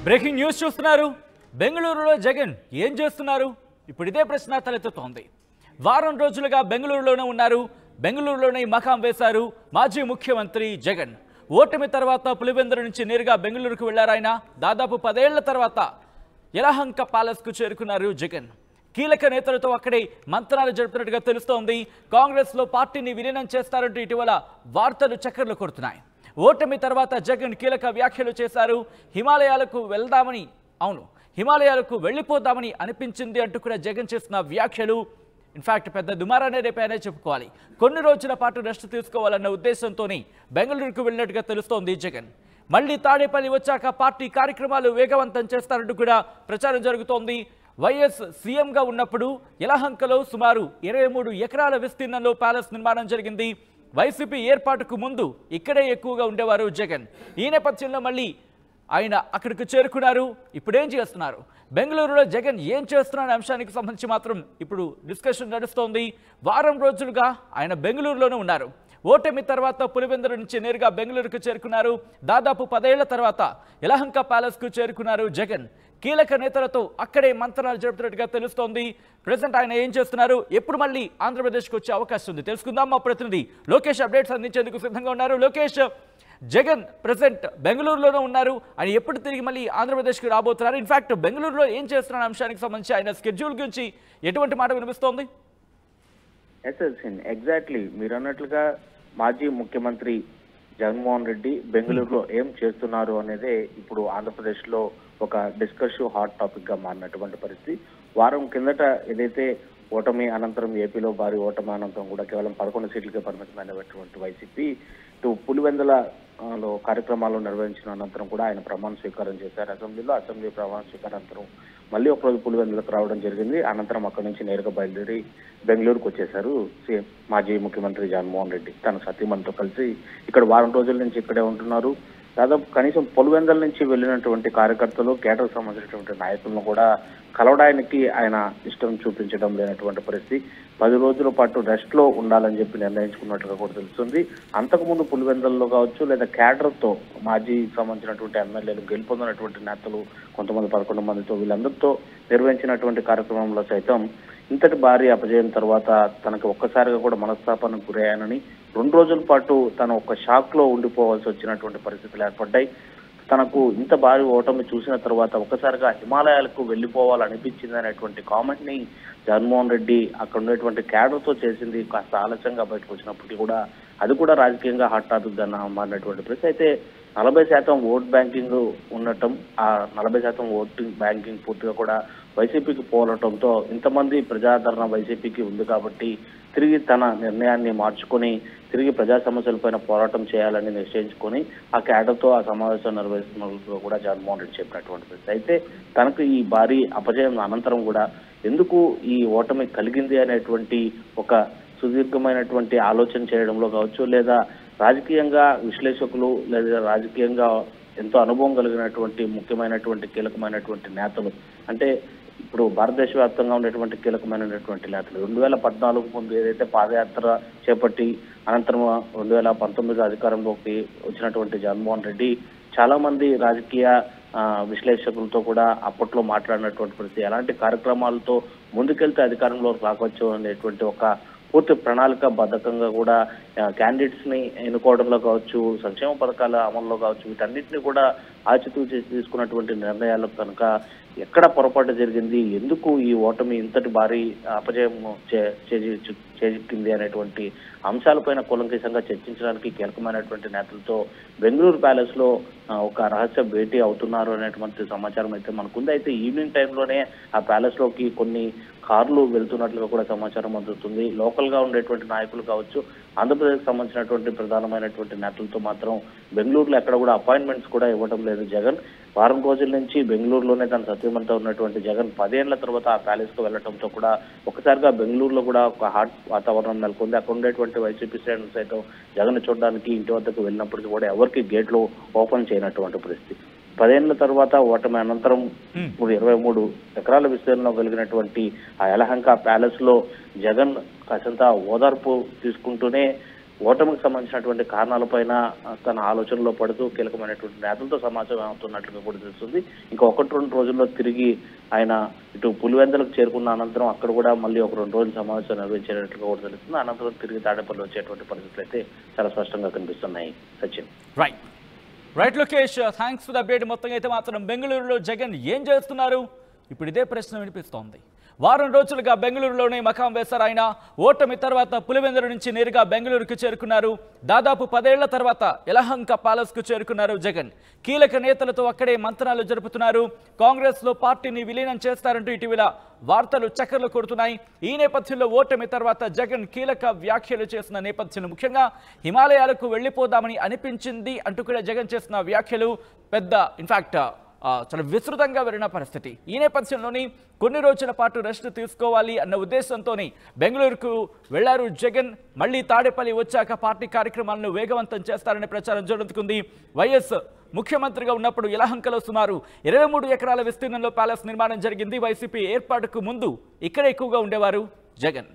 Breaking news చూస్తున్నారు. బెంగళూరులో జగన్ ఏం చేస్తున్నారు? ఇప్పుడు ఇదే ప్రశ్న తలెత్తుతోంది. వారం రోజులుగా బెంగళూరులోనే ఉన్నారు. బెంగళూరులోనే మకాం వేశారు మాజీ ముఖ్యమంత్రి జగన్. ఓటమి తర్వాత పులివెందుల నుంచి నేరుగా బెంగళూరుకు వెళ్లారాయన. దాదాపు 10 ఏళ్ల తర్వాత యలహంక ప్యాలెస్కు చేరుకున్నారు జగన్. కీలక నేతలతో అక్కడే మంత్రాలు జరుపుతున్నట్టుగా తెలుస్తోంది. కాంగ్రెస్లో పార్టీని విలీనం చేస్తారంటూ ఇటీవల వార్తలు చక్కర్లు కొడుతున్నాయి. ఓటమి తర్వాత జగన్ కీలక వ్యాఖ్యలు చేశారు. హిమాలయాలకు వెళ్దామని, అవును హిమాలయాలకు వెళ్ళిపోదామని అనిపించింది అంటూ కూడా జగన్ చేసిన వ్యాఖ్యలు ఇన్ఫాక్ట్ పెద్ద దుమారానే రేపాయనే చెప్పుకోవాలి. కొన్ని రోజుల పాటు రెస్ట్ తీసుకోవాలన్న ఉద్దేశంతోనే బెంగళూరుకు వెళ్ళినట్టుగా తెలుస్తోంది జగన్. మళ్లీ తాడేపల్లి వచ్చాక పార్టీ కార్యక్రమాలు వేగవంతం చేస్తారంటూ కూడా ప్రచారం జరుగుతోంది. వైఎస్ సీఎంగా ఉన్నప్పుడు యలహంకలో సుమారు 23 ఎకరాల విస్తీర్ణంలో ప్యాలెస్ నిర్మాణం జరిగింది. వైసీపీ ఏర్పాటుకు ముందు ఇక్కడే ఎక్కువగా ఉండేవారు జగన్. ఈ నేపథ్యంలో మళ్ళీ ఆయన అక్కడికి చేరుకున్నారు. ఇప్పుడేం చేస్తున్నారు, బెంగళూరులో జగన్ ఏం చేస్తున్న అంశానికి సంబంధించి మాత్రం ఇప్పుడు డిస్కషన్ నడుస్తోంది. వారం రోజులుగా ఆయన బెంగళూరులోనే ఉన్నారు. ఓటమి తర్వాత పులివెందుల నుంచి నేరుగా బెంగళూరుకు చేరుకున్నారు. దాదాపు 10 ఏళ్ల తర్వాత యలహంక ప్యాలెస్కు చేరుకున్నారు జగన్. కీలక నేతలతో అక్కడే మంత్రాలు జరుపుతున్నట్టుగా తెలుస్తోంది. ప్రెసెంట్ ఆయన ఏం చేస్తున్నారు, ఎప్పుడు మళ్ళీ ఆంధ్రప్రదేశ్కి వచ్చే అవకాశం ఉంది తెలుసుకుందాం. మా ప్రతినిధి లోకేష్ అప్డేట్స్ అందించేందుకు సిద్ధంగా ఉన్నారు. లోకేష్, జగన్ ప్రెసెంట్ బెంగళూరులోనే ఉన్నారు. ఆయన ఎప్పుడు తిరిగి మళ్ళీ ఆంధ్రప్రదేశ్కి రాబోతున్నారు? ఇన్ఫాక్ట్ బెంగళూరులో ఏం చేస్తున్న అంశానికి సంబంధించి ఆయన స్కెడ్యూల్ గురించి ఎటువంటి మాట వినిపిస్తోంది? ఎగ్జాక్ట్లీ మీరు అన్నట్లుగా మాజీ ముఖ్యమంత్రి జగన్మోహన్ రెడ్డి బెంగళూరులో ఏం చేస్తున్నారు అనేదే ఇప్పుడు ఆంధ్రప్రదేశ్ లో ఒక డిస్కషన్ హాట్ టాపిక్ గా మారినటువంటి పరిస్థితి. వారం కిందట ఏదైతే ఓటమి అనంతరం ఏపీలో భారీ ఓటమి అనంతరం కూడా కేవలం 11 సీట్లకే పరిమితమైనటువంటి వైసీపీ ఇటు పులివెందులలో కార్యక్రమాలు నిర్వహించిన అనంతరం కూడా ఆయన ప్రమాణ స్వీకారం చేశారు అసెంబ్లీలో. అసెంబ్లీ ప్రమాణ స్వీకారానంతరం మళ్ళీ ఒకరోజు పులివెందులకు రావడం జరిగింది. అనంతరం అక్కడి నుంచి నేరుగా బయలుదేరి బెంగళూరుకు వచ్చేశారు సీఎం మాజీ ముఖ్యమంత్రి జగన్మోహన్ రెడ్డి. తన సతీమణితో కలిసి ఇక్కడ వారం రోజుల నుంచి ఇక్కడే ఉంటున్నారు. దాదాపు కనీసం పులివెందుల నుంచి వెళ్ళినటువంటి కార్యకర్తలు, కేటర్కు సంబంధించినటువంటి నాయకులను కూడా కలవడానికి ఆయన ఇష్టం చూపించడం లేనటువంటి పరిస్థితి. 10 రోజుల పాటు రెస్ట్ లో ఉండాలని చెప్పి నిర్ణయించుకున్నట్లుగా కూడా తెలుస్తుంది. అంతకుముందు పులివెందులలో కావచ్చు లేదా కేటర్తో మాజీ సంబంధించినటువంటి ఎమ్మెల్యేలు గెలుపొందినటువంటి నేతలు కొంతమంది 11 మందితో వీళ్ళందరితో నిర్వహించినటువంటి కార్యక్రమంలో సైతం ఇంతటి భారీ అపజయం తర్వాత తనకు ఒక్కసారిగా కూడా మనస్తాపానికి గురయ్యానని 2 రోజుల పాటు తను ఒక షాక్ లో ఉండిపోవాల్సి వచ్చినటువంటి పరిస్థితులు ఏర్పడ్డాయి. తనకు ఇంత భారీ ఓటమి చూసిన తర్వాత ఒక్కసారిగా హిమాలయాలకు వెళ్ళిపోవాలనిపించింది అనేటువంటి కామెంట్ ని జగన్మోహన్ రెడ్డి అక్కడ ఉండేటువంటి క్యాడర్తో చేసింది కాస్త ఆలస్యంగా బయటకు వచ్చినప్పటికీ కూడా అది కూడా రాజకీయంగా హాట్ టాపిక్ గా మారినటువంటి పరిస్థితి. అయితే 40% ఓట్ బ్యాంకింగ్ ఉండటం, ఆ 40% ఓటింగ్ బ్యాంకింగ్ పూర్తిగా కూడా వైసీపీకి పోలటంతో ఇంతమంది ప్రజాదరణ వైసీపీకి ఉంది కాబట్టి తిరిగి తన నిర్ణయాన్ని మార్చుకొని తిరిగి ప్రజా సమస్యలపైన పోరాటం చేయాలని నిశ్చయించుకొని ఆ క్యాడర్తో ఆ సమావేశం నిర్వహిస్తున్నట్లు కూడా జగన్మోహన్ రెడ్డి చెప్పినటువంటి పరిస్థితి. అయితే తనకు ఈ భారీ అపజయం అనంతరం కూడా ఎందుకు ఈ ఓటమి కలిగింది అనేటువంటి ఒక సుదీర్ఘమైనటువంటి ఆలోచన చేయడంలో కావచ్చు, లేదా రాజకీయంగా విశ్లేషకులు లేదా రాజకీయంగా ఎంతో అనుభవం కలిగినటువంటి ముఖ్యమైనటువంటి కీలకమైనటువంటి నేతలు, అంటే ఇప్పుడు భారతదేశ వ్యాప్తంగా ఉండేటువంటి కీలకమైనటువంటి నేతలు 2014 ముందు ఏదైతే పాదయాత్ర చేపట్టి అనంతరం 2019 అధికారంలోకి వచ్చినటువంటి జగన్మోహన్ రెడ్డి చాలా మంది రాజకీయ విశ్లేషకులతో కూడా అప్పట్లో మాట్లాడినటువంటి పరిస్థితి. ఎలాంటి కార్యక్రమాలతో ముందుకెళ్తే అధికారంలోకి రావచ్చు అనేటువంటి ఒక పూర్తి ప్రణాళిక బద్ధకంగా కూడా క్యాండిడేట్స్ ని ఎన్నుకోవడంలో కావచ్చు, సంక్షేమ పథకాల అమల్లో కావచ్చు, వీటన్నిటిని కూడా ఆచితూచి తీసుకున్నటువంటి నిర్ణయాలు కనుక ఎక్కడ పొరపాటు జరిగింది, ఎందుకు ఈ ఓటమి ఇంతటి భారీ అపజయం చేజిక్కింది అనేటువంటి అంశాలపైన కూలంకషంగా చర్చించడానికి కీలకమైనటువంటి నేతలతో బెంగళూరు ప్యాలెస్ లో ఒక రహస్య భేటీ అవుతున్నారు అనేటువంటి సమాచారం అయితే మనకుంది. అయితే ఈవినింగ్ టైంలోనే ఆ ప్యాలెస్ లోకి కొన్ని కార్లు వెళ్తున్నట్లుగా కూడా సమాచారం అందుతుంది. లోకల్ గా ఉండేటువంటి నాయకులు కావచ్చు, ఆంధ్రప్రదేశ్ సంబంధించినటువంటి ప్రధానమైనటువంటి నేతలతో మాత్రం బెంగళూరులో ఎక్కడ కూడా అపాయింట్మెంట్స్ కూడా ఇవ్వడం లేదు జగన్. వారం రోజుల నుంచి బెంగళూరులోనే తన సత్యమంతా ఉన్నటువంటి జగన్ 10 ఏళ్ల తర్వాత ఆ ప్యాలెస్ కు వెళ్లడంతో కూడా ఒకసారిగా బెంగళూరులో కూడా ఒక హాట్ వాతావరణం నెలకొంది. అక్కడ ఉండేటువంటి వైసీపీ శ్రేణులు సైతం జగన్ చూడడానికి ఇంటి వద్దకు వెళ్ళినప్పటికీ కూడా ఎవరికి గేట్లు ఓపెన్ చేయనటువంటి పరిస్థితి. 10 ఏళ్ల తర్వాత ఓటమి అనంతరం ఇప్పుడు 23 ఎకరాల విస్తీర్ణంలో కలిగినటువంటి ఆ యలహంక ప్యాలెస్ లో జగన్ కాసంత ఓదార్పు తీసుకుంటూనే ఓటమికి సంబంధించినటువంటి కారణాలపైన తన ఆలోచనలో పడుతూ కీలకమైనటువంటి నేతలతో సమాచారం అవుతున్నట్లుగా కూడా తెలుస్తుంది. ఇంకా 1-2 రోజుల్లో తిరిగి ఆయన ఇటు పులివెందులకు చేరుకున్న అనంతరం అక్కడ కూడా మళ్ళీ ఒక 2 రోజులు సమావేశం నిర్వహించేటట్లుగా కూడా తెలుస్తుంది. అనంతరం తిరిగి తాడేపల్లి వచ్చేటువంటి పరిస్థితులు అయితే చాలా స్పష్టంగా కనిపిస్తున్నాయి. Sachin. Right Lokesh, thanks for the update. మొత్తంగా అయితే మాత్రం బెంగళూరులో జగన్ ఏం చేస్తున్నారు? ఇప్పుడు ఇదే ప్రశ్న వినిపిస్తోంది. వారం రోజులుగా బెంగళూరులోనే మకాం వేశారు ఆయన. ఓటమి తర్వాత పులివెందుల నుంచి నేరుగా బెంగళూరుకు చేరుకున్నారు. దాదాపు 10 ఏళ్ల తర్వాత యలహంక ప్యాలెస్ కు చేరుకున్నారు జగన్. కీలక నేతలతో అక్కడే మంతనాలు జరుపుతున్నారు. కాంగ్రెస్ లో పార్టీని విలీనం చేస్తారంటూ ఇటీవల వార్తలు చక్కర్లు కొడుతున్నాయి. ఈ నేపథ్యంలో ఓటమి తర్వాత జగన్ కీలక వ్యాఖ్యలు చేసిన నేపథ్యంలో ముఖ్యంగా హిమాలయాలకు వెళ్లిపోదామని అనిపించింది అంటూ కూడా జగన్ చేసిన వ్యాఖ్యలు పెద్ద ఇన్ఫాక్ట్ చాలా విస్తృతంగా వెళ్ళిన పరిస్థితి. ఈ నేపథ్యంలోని కొన్ని రోజుల పాటు రెస్ట్ తీసుకోవాలి అన్న ఉద్దేశంతోనే బెంగళూరుకు వెళ్లారు జగన్. మళ్లీ తాడేపల్లి వచ్చాక పార్టీ కార్యక్రమాలను వేగవంతం చేస్తారనే ప్రచారం జరుగుతుంది. వైఎస్ ముఖ్యమంత్రిగా ఉన్నప్పుడు యలహంకలో సుమారు 23 ఎకరాల విస్తీర్ణంలో ప్యాలెస్ నిర్మాణం జరిగింది. వైసీపీ ఏర్పాటుకు ముందు ఇక్కడ ఎక్కువగా ఉండేవారు జగన్.